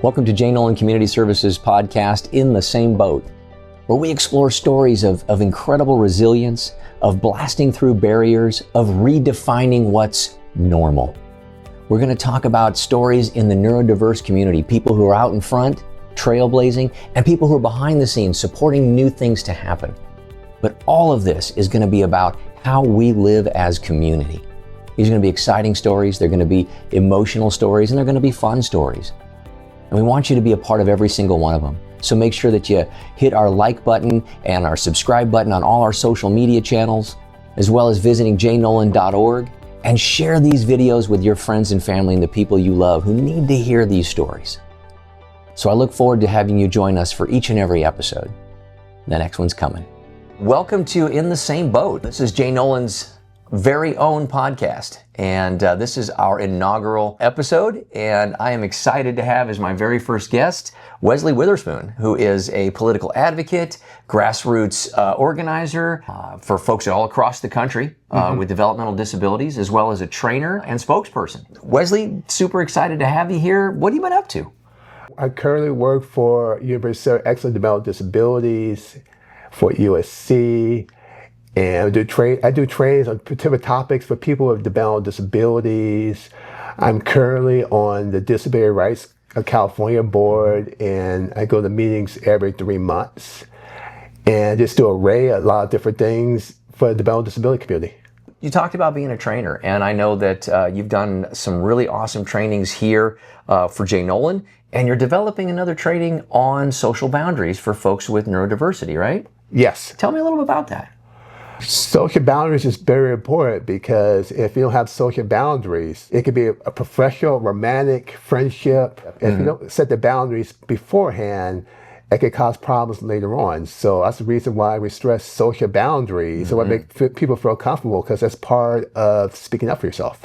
Welcome to Jay Nolan Community Services podcast, In the Same Boat, where we explore stories of incredible resilience, of blasting through barriers, of redefining what's normal. We're going to talk about stories in the neurodiverse community, people who are out in front, trailblazing, and people who are behind the scenes, supporting new things to happen. But all of this is going to be about how we live as community. These are going to be exciting stories, they're going to be emotional stories, and they're going to be fun stories. And we want you to be a part of every single one of them. So make sure that you hit our like button and our subscribe button on all our social media channels, as well as visiting jnolan.org, and share these videos with your friends and family and the people you love who need to hear these stories. So I look forward to having you join us for each and every episode. The next one's coming. Welcome to In the Same Boat. This is Jay Nolan's very own podcast, and this is our inaugural episode, and I am excited to have as my very first guest Wesley Witherspoon, who is a political advocate, grassroots organizer for folks all across the country with developmental disabilities, as well as a trainer and spokesperson. Wesley, super excited to have you here. What have you been up to? I currently work for University of Excellent Developmental Disabilities, for USC, and I do trainings on particular topics for people with developmental disabilities. I'm currently on the Disability Rights of California board, and I go to meetings every 3 months. And just do a lot of different things for the developmental disability community. You talked about being a trainer, and I know that you've done some really awesome trainings here for Jay Nolan, and you're developing another training on social boundaries for folks with neurodiversity, right? Yes. Tell me a little bit about that. Social boundaries is very important, because if you don't have social boundaries, it could be a professional, romantic, friendship. If you don't set the boundaries beforehand, it could cause problems later on. So that's the reason why we stress social boundaries, so what make people feel comfortable, because that's part of speaking up for yourself.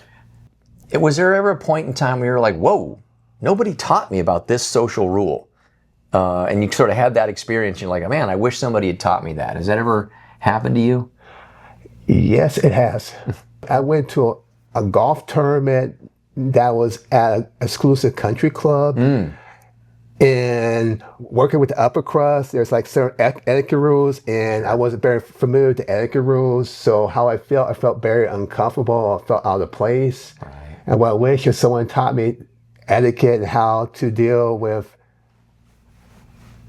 Was there ever a point in time where you were like, whoa, nobody taught me about this social rule? And you sort of had that experience, you're like, man, I wish somebody had taught me that. Has that ever happened to you? Yes, it has. I went to a golf tournament that was at an exclusive country club, and working with the upper crust, there's like certain etiquette rules, and I wasn't very familiar with the etiquette rules. So how I felt very uncomfortable. I felt out of place. Right. And what I wish if someone taught me etiquette and how to deal with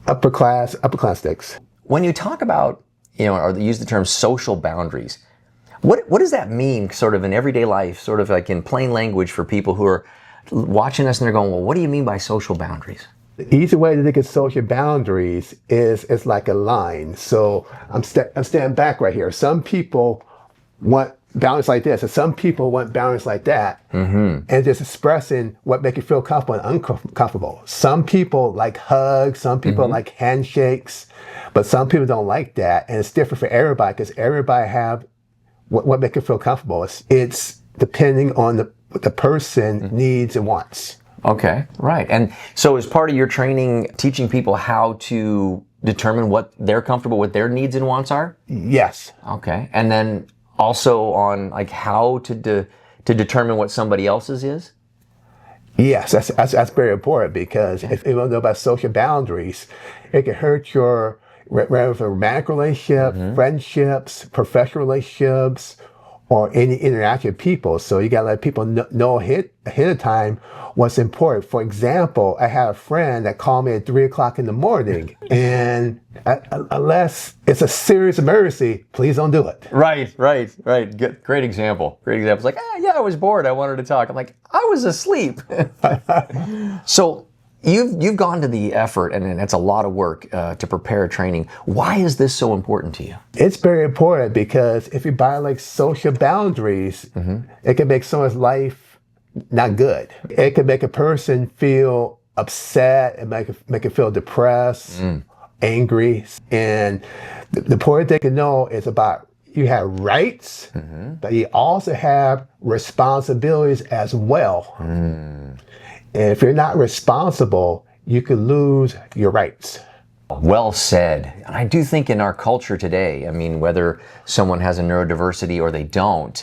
upper class sticks. When you talk about, or use the term social boundaries, what does that mean sort of in everyday life, sort of like in plain language for people who are watching us and they're going, well, what do you mean by social boundaries? The easy way to think of social boundaries is it's like a line. So I'm standing back right here. Some people want boundaries like this, and some people want boundaries like that. And just expressing what makes you feel comfortable and uncomfortable. Some people like hugs, some people like handshakes, but some people don't like that. And it's different for everybody, because everybody have what makes you feel comfortable. It's depending on what the person needs and wants. Okay, right. And so as part of your training, teaching people how to determine what they're comfortable with, their needs and wants are? Yes. Okay. And then also on like how to determine what somebody else's is? Yes, that's very important, because if you don't know about social boundaries, it can hurt your romantic relationship, friendships, professional relationships, or any interaction with people. So you gotta let people know ahead of time what's important. For example, I had a friend that called me at 3 o'clock in the morning, and unless it's a serious emergency, please don't do it. Right. Good, great example. It's like, yeah, I was bored. I wanted to talk. I'm like, I was asleep. So you've gone to the effort, and it's a lot of work to prepare a training. Why is this so important to you? It's very important, because if you violate social boundaries, it can make someone's life not good. It can make a person feel upset and make it feel depressed, angry. And the important thing to know is about you have rights, but you also have responsibilities as well. And if you're not responsible, you could lose your rights. Well said. I do think in our culture today, I mean, whether someone has a neurodiversity or they don't,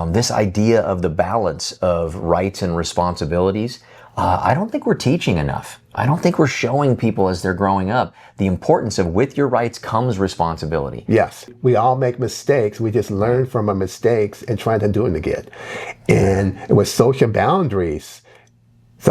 this idea of the balance of rights and responsibilities I don't think we're teaching enough. I don't think we're showing people as they're growing up the importance of with your rights comes responsibility. Yes, we all make mistakes. We just learn from our mistakes and try to do it again. And with social boundaries,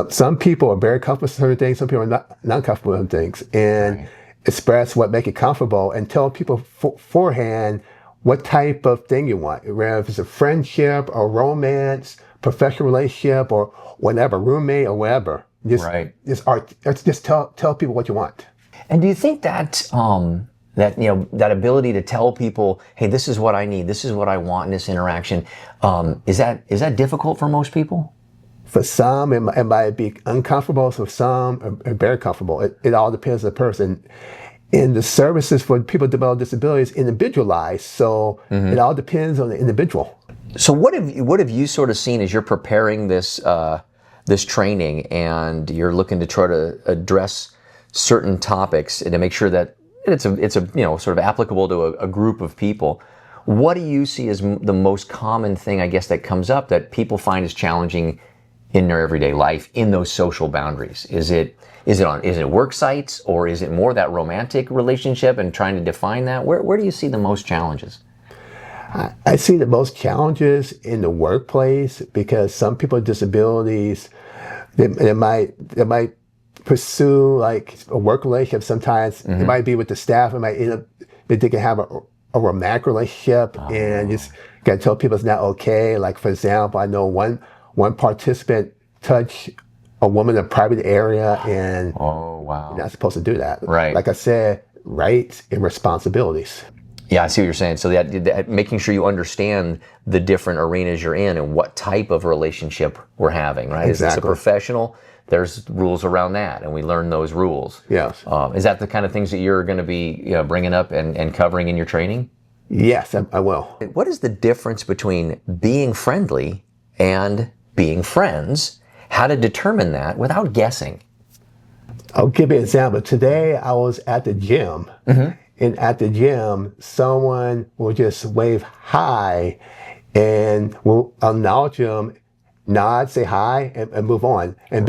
some people are very comfortable with certain things, some people are not comfortable with things. And express what make it comfortable and tell people beforehand what type of thing you want, whether if it's a friendship or romance, professional relationship or whatever, roommate or whatever. Just tell people what you want. And do you think that that ability to tell people, hey, this is what I need, this is what I want in this interaction, is that difficult for most people? For some, it might be uncomfortable. For some, very comfortable. It all depends on the person. And the services for people with developmental disabilities individualized, so it all depends on the individual. So what have you sort of seen as you're preparing this this training and you're looking to try to address certain topics and to make sure that it's a sort of applicable to a group of people? What do you see as the most common thing, I guess, that comes up that people find is challenging in their everyday life in those social boundaries? Is it work sites, or is it more that romantic relationship and trying to define that? Where do you see the most challenges? I see the most challenges in the workplace because some people with disabilities, they might pursue like a work relationship. Sometimes it might be with the staff. It might end up that they can have a romantic relationship, and just got to tell people it's not okay. Like, for example, I know one participant touched a woman in a private area, and you're not supposed to do that. Right. Like I said, rights and responsibilities. Yeah, I see what you're saying. So that making sure you understand the different arenas you're in and what type of relationship we're having, right? Exactly. Is this a professional? There's rules around that, and we learn those rules. Yes. Is that the kind of things that you're going to be bringing up and covering in your training? Yes, I will. What is the difference between being friendly and being friends? How to determine that without guessing? I'll give you an example. Today I was at the gym, and at the gym, someone will just wave hi, and we'll acknowledge them, nod, say hi, and move on. And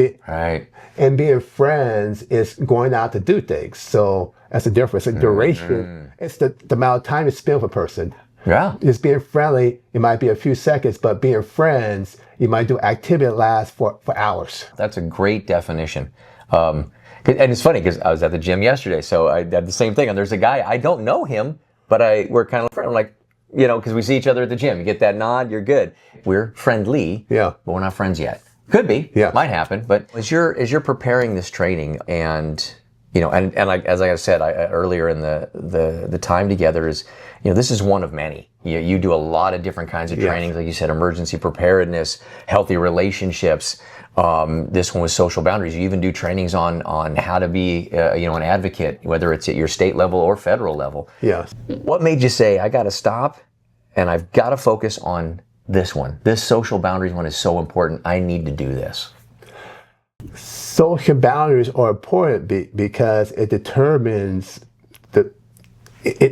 being friends is going out to do things. So that's the difference. The duration, it's the amount of time you spend with a person. Yeah. Just being friendly, it might be a few seconds, but being friends, you might do activity that lasts for hours. That's a great definition. And it's funny because I was at the gym yesterday, so I had the same thing. And there's a guy, I don't know him, but we're kind of friends. I'm like, because we see each other at the gym. You get that nod, you're good. We're friendly, but we're not friends yet. Could be, might happen. But as you're preparing this training, and as I said earlier in the time together is, this is one of many. You do a lot of different kinds of trainings, like you said, emergency preparedness, healthy relationships. This one was social boundaries. You even do trainings on how to be, an advocate, whether it's at your state level or federal level. Yes. What made you say, I got to stop and I've got to focus on this one? This social boundaries one is so important. I need to do this. Social boundaries are important because it determines the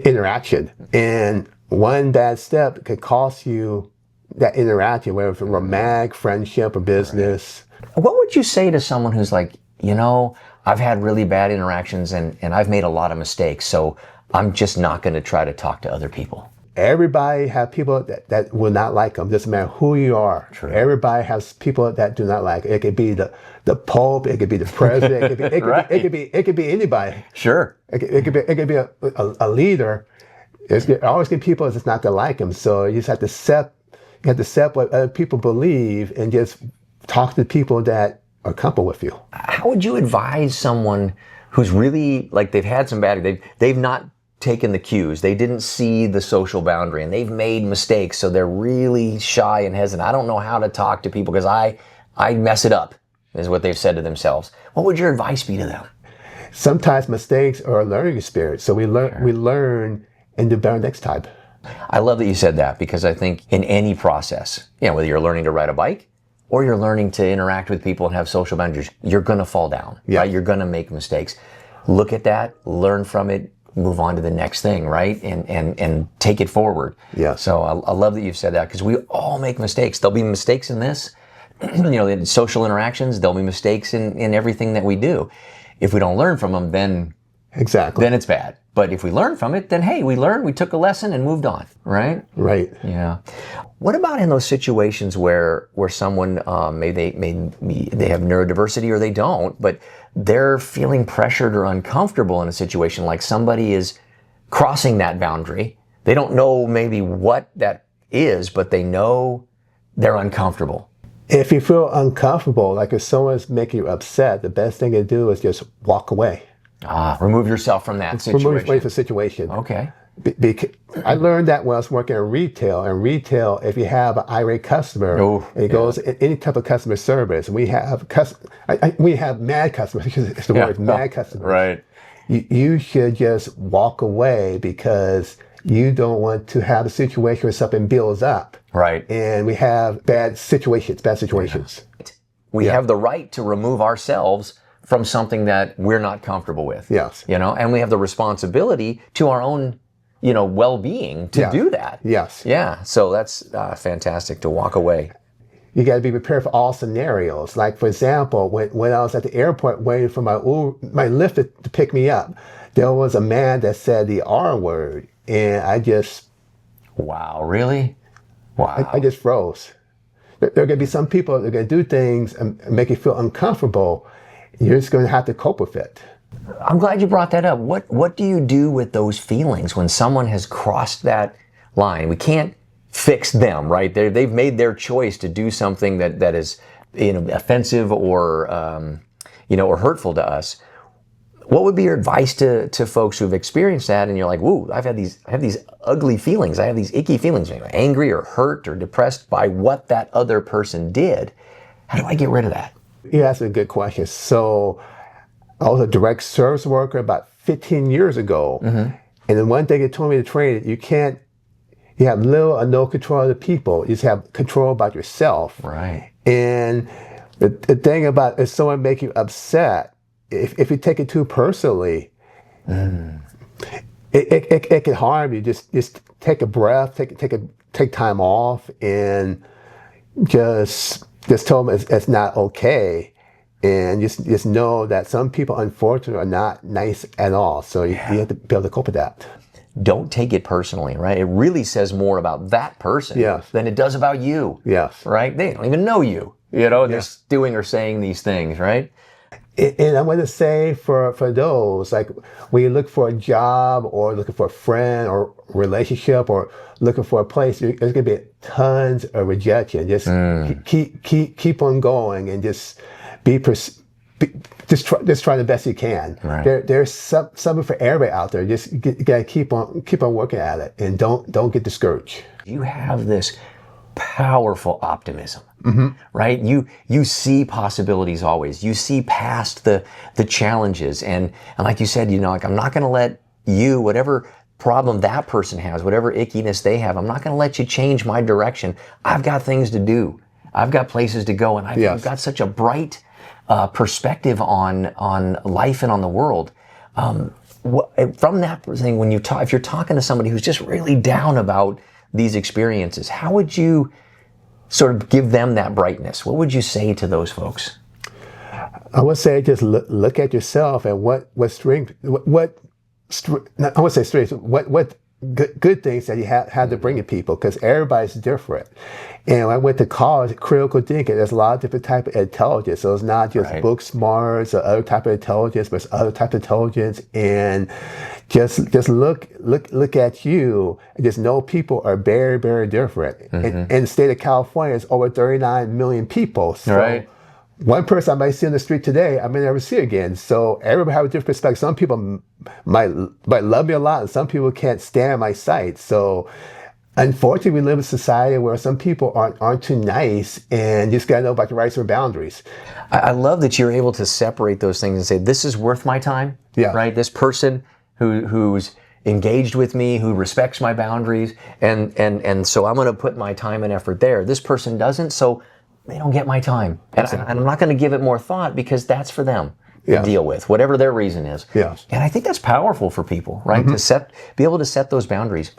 interaction. And one bad step could cost you that interaction, whether it's a romantic, friendship, or business. What would you say to someone who's like, I've had really bad interactions and I've made a lot of mistakes, so I'm just not going to try to talk to other people? Everybody have people that will not like them. Doesn't matter who you are. True. Everybody has people that do not like it. It could be the Pope. It could be the president. It could be anybody. Sure. It could be a leader. There's always going to be people that's not going to like him. So you just have to accept what other people believe and just talk to people that are comfortable with you. How would you advise someone who's really, like, they've had some bad, they've not taken the cues, they didn't see the social boundary, and they've made mistakes, so they're really shy and hesitant. I don't know how to talk to people because I mess it up, is what they've said to themselves. What would your advice be to them? Sometimes mistakes are a learning experience, so we learn and do better next time. I love that you said that, because I think in any process, whether you're learning to ride a bike or you're learning to interact with people and have social boundaries, you're going to fall down, right? You're going to make mistakes. Look at that, learn from it, move on to the next thing, right? And take it forward. Yeah. So I love that you've said that, because we all make mistakes. There'll be mistakes in this. in social interactions, there'll be mistakes in everything that we do. If we don't learn from them, then it's bad. But if we learn from it, then hey, we learned, we took a lesson and moved on, right? Right. Yeah. What about in those situations where someone they have neurodiversity or they don't, but they're feeling pressured or uncomfortable in a situation, like somebody is crossing that boundary. They don't know maybe what that is, but they know they're uncomfortable. If you feel uncomfortable, like if someone's making you upset, the best thing to do is just walk away. Remove yourself from that situation. Remove yourself from the situation. Okay. I learned that when I was working in retail. In retail, if you have an irate customer, and it goes in any type of customer service, we have mad customers, because it's the word mad customers. Right. You should just walk away, because you don't want to have a situation where something builds up. Right. And we have bad situations. We have the right to remove ourselves from something that we're not comfortable with. Yes. And we have the responsibility to our own, well-being to do that. Yes. Yeah. So that's fantastic to walk away. You got to be prepared for all scenarios. Like, for example, when I was at the airport waiting for my lift to pick me up, there was a man that said the R word, and I just... Wow, really? Wow. I just froze. There are going to be some people that are going to do things and make you feel uncomfortable. You're just going to have to cope with it. I'm glad you brought that up. What do you do with those feelings when someone has crossed that line? We can't fix them, right? They've made their choice to do something that is offensive or or hurtful to us. What would be your advice to folks who've experienced that and you're like, woo, I have these ugly feelings, I have these icky feelings, angry or hurt or depressed by what that other person did. How do I get rid of that? Yeah, that's a good question. So I was a direct service worker about 15 years ago. Mm-hmm. And then one thing they told me to train, you have little or no control of the people. You just have control about yourself. Right. And the thing about if someone makes you upset, if you take it too personally, it can harm you. Just take a breath, take time off, and just tell them it's not okay, and just know that some people, unfortunately, are not nice at all. So you have to be able to cope with that. Don't take it personally, right? It really says more about that person than it does about you. Yes. Right? They don't even know you. They're doing or saying these things, right? And I want to say for those, like when you look for a job or looking for a friend or relationship or looking for a place, there's going to be tons of rejection. Just keep on going and just try the best you can. Right. There's something for everybody out there. Just you got to keep on working at it, and don't get discouraged. You have this powerful optimism. Mm-hmm. Right? You see possibilities always. You see past the challenges. And like you said, I'm not going to let you, whatever problem that person has, whatever ickiness they have, I'm not going to let you change my direction. I've got things to do. I've got places to go. And I've got such a bright perspective on life and on the world. From that thing, if you're talking to somebody who's just really down about these experiences, how would you sort of give them that brightness? What would you say to those folks? I would say just look at yourself and what good things that you have to bring to people, because everybody's different. And when I went to college, critical thinking, there's a lot of different type of intelligence. So it's not just book smarts or other type of intelligence, but it's other type of intelligence. And just look at you and just know people are very, very different. Mm-hmm. In the state of California, it's over 39 million people. So one person I might see on the street today, I may never see again. So everybody have a different perspective. Some people might love me a lot, and some people can't stand my sight. So unfortunately, we live in a society where some people aren't too nice, and you just gotta know about your rights or boundaries. I love that you're able to separate those things and say, this is worth my time. Yeah. Right? This person who's engaged with me, who respects my boundaries, and so I'm gonna put my time and effort there. This person doesn't, so they don't get my time. And I'm not going to give it more thought, because that's for them to deal with, whatever their reason is. Yes. And I think that's powerful for people, right? Mm-hmm. To be able to set those boundaries.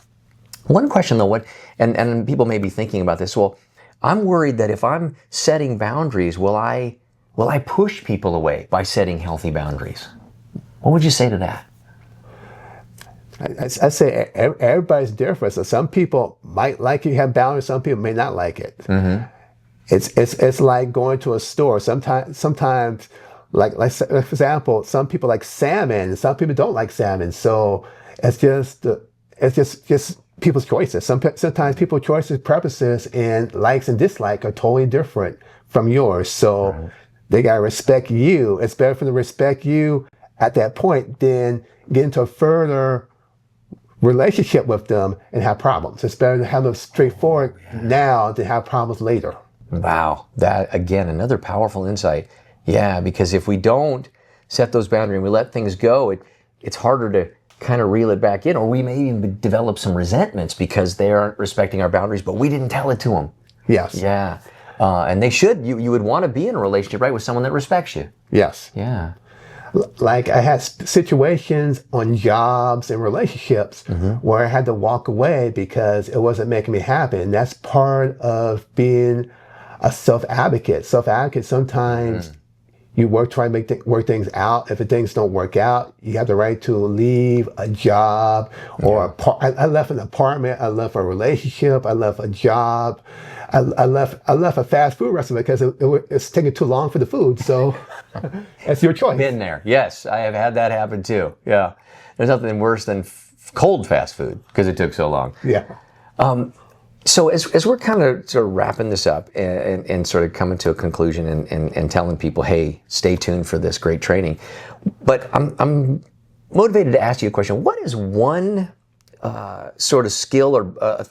One question though, and people may be thinking about this, well, I'm worried that if I'm setting boundaries, will I push people away by setting healthy boundaries? What would you say to that? I say everybody's different. So some people might like you have boundaries. Some people may not like it. Mm-hmm. It's like going to a store. Sometimes, like for example, some people like salmon. Some people don't like salmon. So it's just people's choices. Sometimes people's choices, preferences, and likes and dislikes are totally different from yours. So they gotta respect you. It's better for them to respect you at that point than get into a further relationship with them and have problems. It's better to have them straightforward now than have problems later. Wow. That, again, another powerful insight. Yeah, because if we don't set those boundaries and we let things go, it's harder to kind of reel it back in, or we may even develop some resentments because they aren't respecting our boundaries, but we didn't tell it to them. Yes. Yeah. And they should. You would want to be in a relationship, right, with someone that respects you. Yes. Yeah. Like I had situations on jobs and relationships where I had to walk away because it wasn't making me happy. And that's part of being a self-advocate. Self-advocate, sometimes you try to work things out. If things don't work out, you have the right to leave a job or I left an apartment, I left a relationship, I left a job. I left a fast food restaurant because it's taking too long for the food. So it's your choice. Been there. Yes, I have had that happen too. Yeah. There's nothing worse than cold fast food because it took so long. Yeah. So as we're kind of sort of wrapping this up and sort of coming to a conclusion and telling people, hey, stay tuned for this great training. But I'm motivated to ask you a question. What is one sort of skill or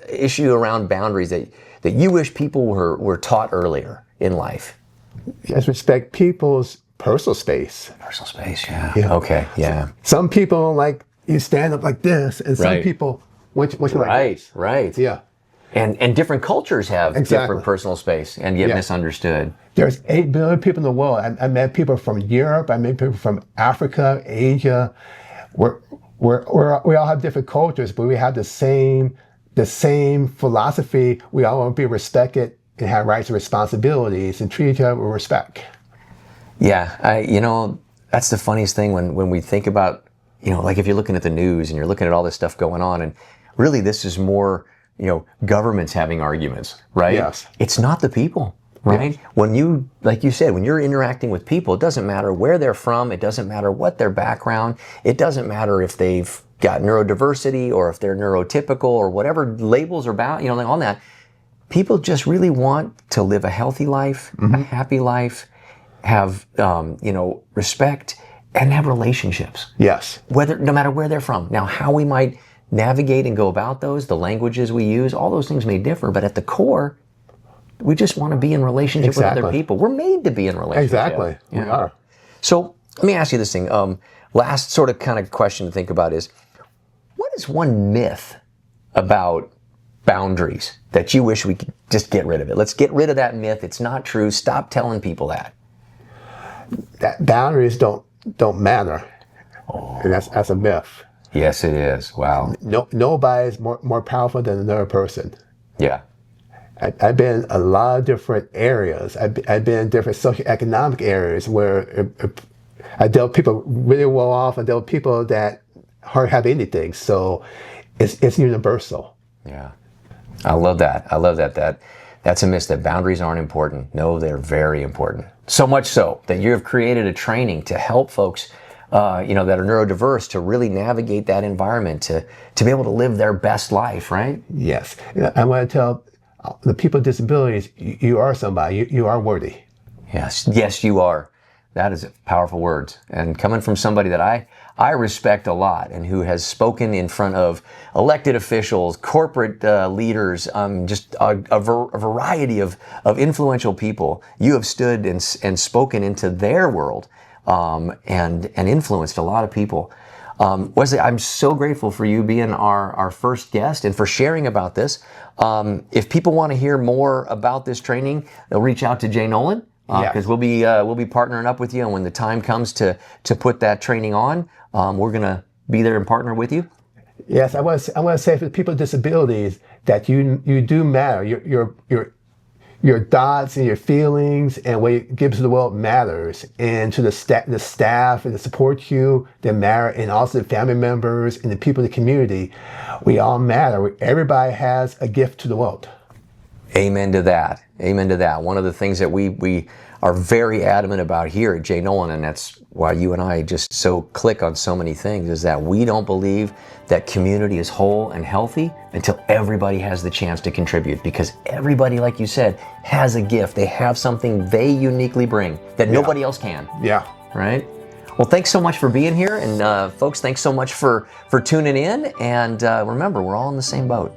issue around boundaries that you wish people were taught earlier in life? Yes, respect people's personal space. Personal space, yeah. Okay, yeah. Some people like you stand up like this, and some people want you like this. Right. Yeah. And different cultures have different personal space and get misunderstood. There's 8 billion people in the world. I met people from Europe. I met people from Africa, Asia. We all have different cultures, but we have the same philosophy. We all want to be respected and have rights and responsibilities and treat each other with respect. Yeah, that's the funniest thing when we think about, like if you're looking at the news and you're looking at all this stuff going on, and really this is more, governments having arguments, right? Yes. It's not the people, right? Yes. When you, like you said, when you're interacting with people, it doesn't matter where they're from, it doesn't matter what their background, it doesn't matter if they've got neurodiversity or if they're neurotypical or whatever labels are about, on that. People just really want to live a healthy life, a happy life, have, respect, and have relationships. Yes. No matter where they're from. Now, how we might navigate and go about those, the languages we use, all those things may differ, but at the core, we just want to be in relationship with other people. We're made to be in relationship. Exactly. Yeah. We are. So let me ask you this thing. Last sort of kind of question to think about is, what is one myth about boundaries that you wish we could just get rid of it? Let's get rid of that myth. It's not true. Stop telling people that. That boundaries don't matter. And that's a myth. Yes, it is. Wow. Nobody is more powerful than another person. Yeah. I've been in a lot of different areas. I've been in different socioeconomic areas where I dealt with people really well off. I dealt with people that hardly have anything. So it's universal. Yeah. I love that. That's a myth that boundaries aren't important. No, they're very important. So much so that you have created a training to help folks that are neurodiverse to really navigate that environment, to be able to live their best life, right? Yes. I want to tell the people with disabilities, you are somebody. You are worthy. Yes, you are. That is powerful words. And coming from somebody that I respect a lot and who has spoken in front of elected officials, corporate leaders, just a variety of influential people, you have stood and spoken into their world and influenced a lot of people. Wesley, I'm so grateful for you being our first guest and for sharing about this. If people want to hear more about this training, they'll reach out to Jay Nolan. Because we'll be partnering up with you, and when the time comes to put that training on, we're gonna be there and partner with you. Yes, I want to say for the people with disabilities that you do matter. your thoughts and your feelings and what you give to the world matters. And to the staff and the support you, that matter, and also the family members and the people in the community, we all matter. Everybody has a gift to the world. Amen to that. Amen to that. One of the things that we are very adamant about here at Jay Nolan, and that's why you and I just so click on so many things, is that we don't believe that community is whole and healthy until everybody has the chance to contribute, because everybody, like you said, has a gift. They have something they uniquely bring that nobody else can. Yeah. Right? Well, thanks so much for being here. And folks, thanks so much for tuning in. And remember, we're all in the same boat.